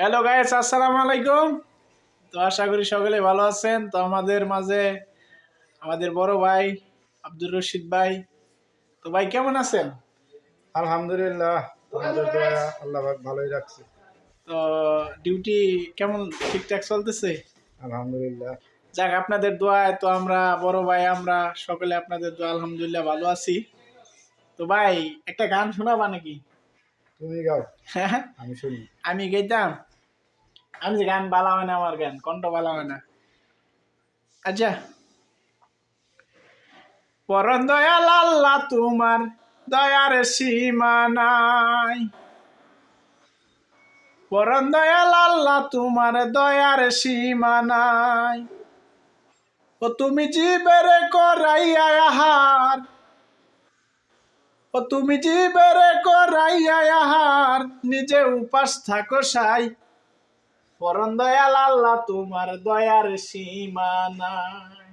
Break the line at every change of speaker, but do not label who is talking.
Hello guys, আসসালামু আলাইকুম। তো আশা করি সকলে ভালো আছেন। তো আমাদের মাঝে আমাদের বড় ভাই আব্দুর রশিদ ভাই। তো ভাই কেমন আছেন?
আলহামদুলিল্লাহ, তোমাদের দয়া আল্লাহ পাক ভালোই রাখছে।
তো ডিউটি কেমন ঠিকঠাক চলতেছে?
আলহামদুলিল্লাহ।
যাক, আপনাদের দোয়ায় তো আমরা বড় ভাই আমরা সকলে আপনাদের দোয়া আলহামদুলিল্লাহ ভালো আছি। তো ভাই একটা গান শোনাবা নাকি?
তুমি গাও, আমি শুনি।
আমি গাইতাম। আমি যে গান বালা হয় না, আমার গান কণ্ঠ বালা হয় না। আচ্ছা, পরম দয়াল আল্লাহ তোমার দয়ার সীমা নাই। পরম দয়াল আল্লাহ তোমার দয়ার সীমা নাই। ও তুমি জীবের করাইয়া আহার, ও তুমি জীবের করাইয়া আহার, নিজে উপাস থাকো সাই। পরম দয়াল আল্লাহ তোমার দয়ার সীমা নাই।